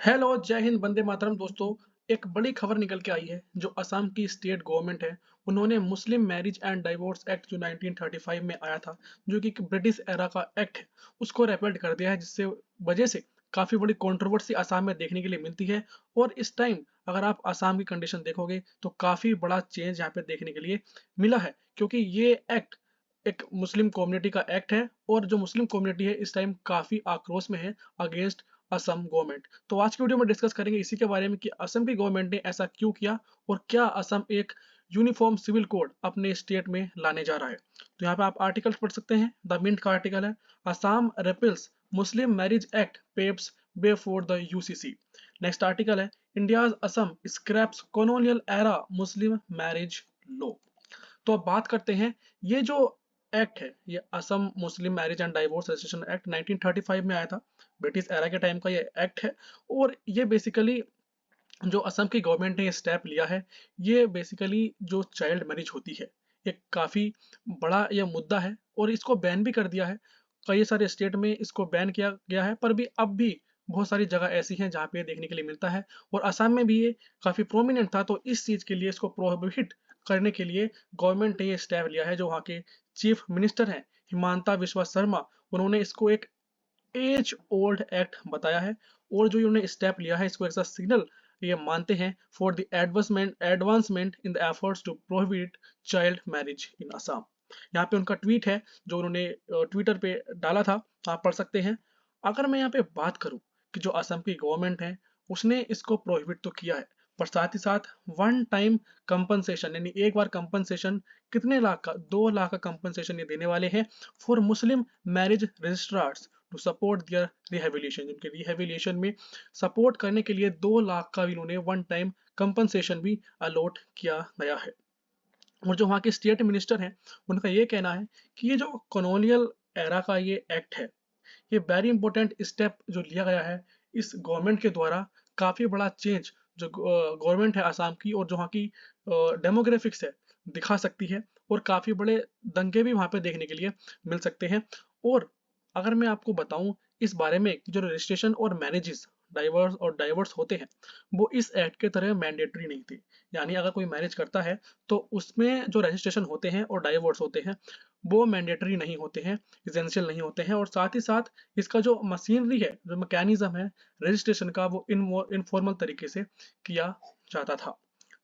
Hello, जय हिंद, वंदे मातरम दोस्तों। एक बड़ी खबर निकल के आई है जो असम की स्टेट गवर्नमेंट है। उन्होंने मुस्लिम मैरिज एंड डाइवोर्स एक्ट जो 1935 में आया था, जो कि एक ब्रिटिश एरा का एक्ट है, उसको रेपेल्ड कर दिया है, जिससे वजह से काफी बड़ी कंट्रोवर्सी असम में देखने के लिए मिलती है। और इस टाइम अगर आप असम की कंडीशन देखोगे तो काफी बड़ा चेंज यहाँ पे देखने के लिए मिला है, क्योंकि ये एक्ट एक मुस्लिम कम्युनिटी का एक्ट है और जो मुस्लिम कम्युनिटी है इस टाइम काफी आक्रोश में है अगेंस्ट असम गवर्नमेंट। तो आज की वीडियो में डिस्कस करेंगे इसी के बारे में कि असम की गवर्नमेंट ने ऐसा क्यों किया और क्या असम एक यूनिफॉर्म सिविल कोड अपने स्टेट में लाने जा रहा है। तो यहाँ पे आप आर्टिकल पढ़ सकते हैं। द मिंट का आर्टिकल है, Assam repeals Muslim marriage act paves way for the UCC. Next article है, India's Assam scraps colonial era Muslim marriage law. तो अब बात करते हैं, ये जो एक्ट है ये असम मुस्लिम marriage and divorce registration act 1935 में आया था। ब्रिटिश एरा के टाइम का ये एक्ट है। और ये बेसिकली जो असम की गवर्नमेंट ने ये स्टेप लिया है, ये बेसिकली जो चाइल्ड मैरिज होती है एक काफी बड़ा ये मुद्दा है और इसको बैन भी कर दिया है। कई सारे स्टेट में इसको बैन किया गया है, पर भी अब भी बहुत सारी जगह ऐसी हैं जहाँ पे ये देखने के लिए मिलता है। और असम में भी ये काफी प्रोमिनेंट था, तो इस चीज के लिए इसको प्रोहिबिट करने के लिए गवर्नमेंट ने ये स्टेप लिया है। जो वहाँ के चीफ मिनिस्टर हैं हिमांता विश्वा शर्मा, उन्होंने इसको एक एज ओल्ड एक्ट बताया है। और जो इन्होंने स्टेप लिया है इसको ऐसा सिग्नल ये मानते हैं for the advancement in the efforts to prohibit child marriage in Assam. यहाँ पे उनका ट्वीट है जो उन्होंने ट्विटर पे डाला था, आप पढ़ सकते हैं। अगर मैं यहाँ पे बात करूँ कि जो असम की गवर्नमेंट है उसने इसको प्रोहिबिट तो किया है, पर साथ ही साथ वन टाइम कंपनसेशन यानी एक बार कंपनसेशन कितने लाख का, 2 लाख का कंपनसेशन ये देने वाले हैं for Muslim marriage registrars to support their rehabilitation. उनके रिहेबिलिटेशन में सपोर्ट करने के लिए 2 लाख का भी इन्होंने वन टाइम कंपनसेशन भी अलॉट किया गया है। और जो वहाँ के स्टेट मिनिस्टर हैं उनका ये कहना है कि ये जो कॉलोनियल एरा का ये एक्ट है, ये वेरी इंपॉर्टेंट स्टेप जो लिया गया है इस गवर्नमेंट के द्वारा, काफी बड़ा चेंज जो गवर्नमेंट है आसाम की और जो वहाँ की डेमोग्राफिक्स है दिखा सकती है। और काफी बड़े दंगे भी वहाँ पे देखने के लिए मिल सकते हैं। और अगर मैं आपको बताऊं इस बारे में कि जो रजिस्ट्रेशन और मैरिजेस डाइवर्स होते हैं वो इस एक्ट के तरह मैंडेटरी नहीं थे। यानी अगर कोई मैरिज करता है तो उसमें जो रजिस्ट्रेशन होते हैं और डाइवर्स होते हैं वो मैंडेटरी नहीं होते हैं, एसेंशियल नहीं होते हैं। और साथ ही साथ इसका जो मशीनरी है, जो मैकेनिज्म है रजिस्ट्रेशन का, वो इनफॉर्मल तरीके से किया जाता था।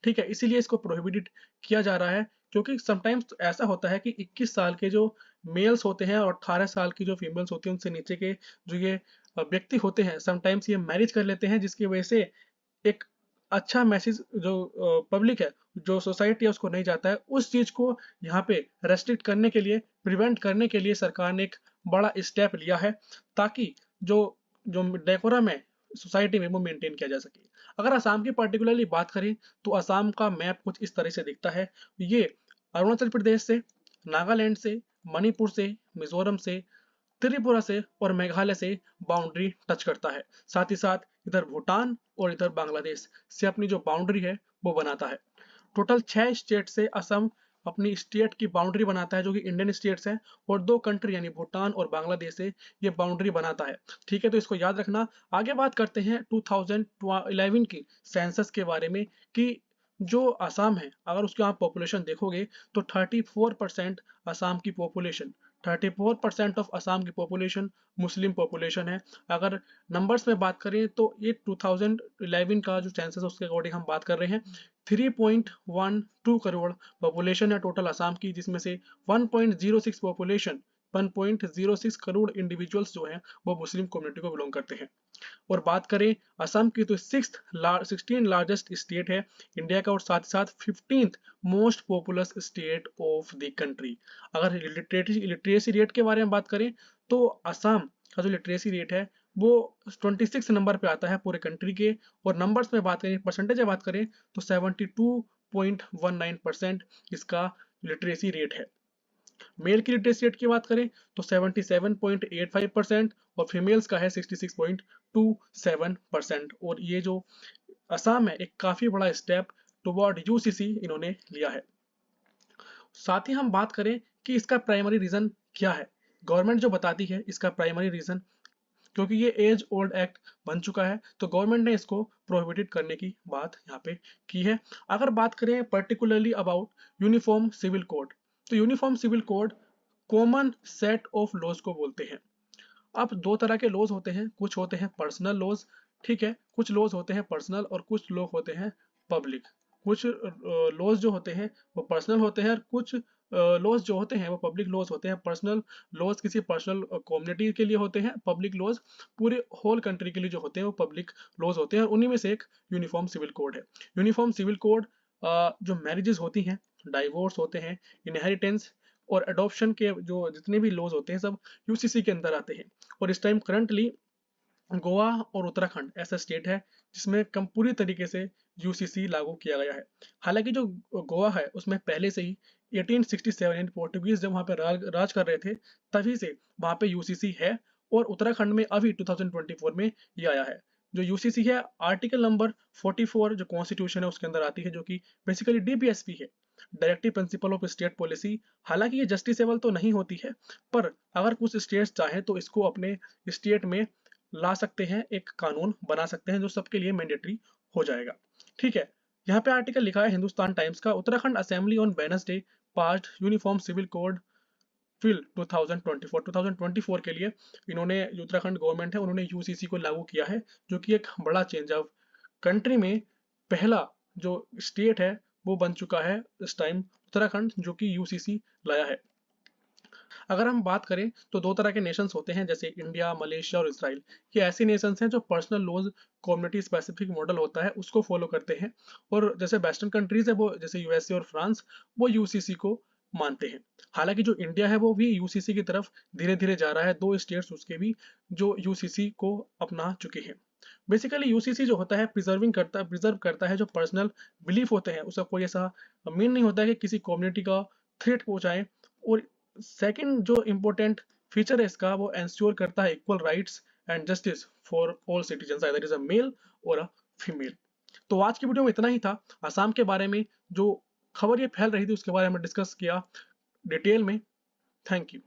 ठीक है, इसीलिए इसको प्रोहिबिटेड किया जा रहा है, क्योंकि समटाइम्स ऐसा होता है कि 21 साल के जो मेल्स होते हैं और 18 साल की जो फीमेल्स होती हैं उनसे नीचे के जो ये व्यक्ति होते हैं, समटाइम्स ये मैरिज कर लेते हैं, जिसकी वजह से एक अच्छा मैसेज जो पब्लिक है, जो सोसाइटी है उसको नहीं जाता है। उस चीज को यहाँ पे रेस्ट्रिक्ट करने के लिए, प्रिवेंट करने के लिए सरकार ने एक बड़ा स्टेप लिया है, ताकि जो जो डेकोरम है सोसाइटी में वो मेंटेन किया जा सके। अगर असम की पर्टिकुलरली बात करें तो असम का मैप कुछ इस तरह से दिखता है। ये अरुणाचल प्रदेश से, नागालैंड से, मणिपुर से, मिजोरम से, त्रिपुरा से और मेघालय से बाउंड्री टच करता है। साथ ही साथ इधर भूटान और इधर बांग्लादेश से अपनी जो बाउंड्री है वो बनाता है। टोटल 6 स्टेट से असम अपनी स्टेट की बाउंड्री बनाता है, जो कि इंडियन स्टेट्स हैं। और 2 कंट्री यानी भूटान और बांग्लादेश से ये बाउंड्री बनाता है। ठीक है, तो इसको याद रखना। आगे बात करते हैं 2011 की सेंसस के बारे में कि जो असम है अगर उसकी आप पॉपुलेशन देखोगे तो 34% असम की पॉपुलेशन, 34% ऑफ असम की पॉपुलेशन मुस्लिम पॉपुलेशन है। अगर नंबर्स में बात करें तो ये 2011 का जो सेंसस है उसके अकॉर्डिंग हम बात कर रहे हैं। 3.12 करोड़ पॉपुलेशन है टोटल असम की, जिसमें से 1.06 पॉपुलेशन, 1.06 करोड़ इंडिविजुअल्स जो हैं वो मुस्लिम कम्युनिटी को बिलोंग करते हैं। और बात करें असम की तो 16 लार्जेस्ट स्टेट है इंडिया का, और साथ ही साथ 15th most populous state of the country. अगर लिटरेसी रेट के बारे में बात करें तो असम का जो लिटरेसी रेट है वो 26 नंबर पे आता है पूरे कंट्री के। और नंबर्स में बात करें, परसेंटेज में बात करें तो 72.19% इसका लिटरेसी रेट है। मेल की लिटरेसी रेट की बात करें तो 77.85% और फीमेल्स का है 66.27%। और ये जो असम है एक काफी बड़ा स्टेप टुवर्ड यूसीसी इन्होंने लिया है। साथ ही हम बात करें कि इसका प्राइमरी रीजन क्या है, गवर्नमेंट जो बताती है इसका प्राइमरी रीजन क्योंकि ये एज ओल्ड एक्ट बन चुका है, तो गवर्नमेंट ने इसको प्रोहिबिटेड करने की बात यहाँ पे की है। अगर बात करें particularly about uniform civil code, तो uniform civil code common set of laws को बोलते हैं। अब दो तरह के लॉज होते हैं, कुछ होते हैं पर्सनल लॉज, ठीक है, कुछ लॉज होते हैं पर्सनल और कुछ लोग होते हैं पब्लिक। कुछ लॉज जो होते हैं वो पर्सनल होते हैं और कुछ लॉज जो होते हैं वो पब्लिक लॉज होते हैं। पर्सनल लॉज किसी पर्सनल कम्युनिटी के लिए होते हैं, पब्लिक लॉज पूरे होल कंट्री के लिए जो होते हैं वो पब्लिक लॉज होते हैं, और उन्हीं में से एक यूनिफॉर्म सिविल कोड है। यूनिफॉर्म सिविल कोड जो मैरिजेस होती हैं, डाइवोर्स होते हैं, इनहेरिटेंस और अडॉप्शन के जो जितने भी लॉज होते हैं सब यूसीसी के अंदर आते हैं। और इस टाइम करंटली गोवा और उत्तराखंड ऐसा स्टेट है जिसमें कम पूरी तरीके से यूसीसी लागू किया गया है। हालांकि जो गोवा है उसमें पहले से ही 1867 यानी पोर्टुगीज जब वहाँ पे राज कर रहे थे तभी से वहाँ पे यूसीसी है, और उत्तराखंड में अभी 2024 में ये आया है। जो यूसीसी है आर्टिकल नंबर 44 जो कॉन्स्टिट्यूशन है उसके अंदर आती है, जो कि बेसिकली डीपीएसपी है, directive principle of state policy. हालांकि ये जस्टिसेबल तो नहीं होती है, पर अगर कुछ स्टेट्स चाहें तो इसको अपने स्टेट में ला सकते हैं, एक कानून बना सकते हैं जो सबके लिए मैंडेटरी हो जाएगा। ठीक है, यहाँ पे आर्टिकल लिखा है हिंदुस्तान टाइम्स का, Uttarakhand assembly on Wednesday passed uniform civil code bill 2024 के लिए इन्होंने, जो उत्तराखंड गवर्नमेंट है उन्होंने यूसीसी को लागू किया है, जो कि एक बड़ा चेंज है। कंट्री में पहला जो स्टेट है वो बन चुका है इस टाइम उत्तराखंड, जो कि यूसीसी लाया है। अगर हम बात करें तो दो तरह के नेशंस होते हैं, जैसे इंडिया, मलेशिया और इसराइल। ये ऐसे नेशंस हैं जो personal laws community specific model होता है उसको फॉलो करते हैं, और जैसे वेस्टर्न कंट्रीज है वो जैसे यूएसए और फ्रांस वो यूसीसी को मानते हैं। हालांकि जो इंडिया है वो भी यूसीसी की तरफ धीरे धीरे जा रहा है, दो स्टेट्स उसके भी जो यूसीसी को अपना चुके हैं। बेसिकली यूसीसी जो होता है प्रिजर्व करता है जो पर्सनल बिलीफ होते हैं, उसका कोई ऐसा मीन नहीं होता है कि किसी कम्युनिटी का थ्रेट पहुंचाए। और सेकंड जो इम्पोर्टेंट फीचर है इसका, वो इंश्योर करता है equal rights and justice for all citizen, either is a male और अ फीमेल। तो आज की वीडियो में इतना ही था। असम के बारे में जो खबर ये फैल रही थी उसके बारे में डिस्कस किया डिटेल में। Thank you.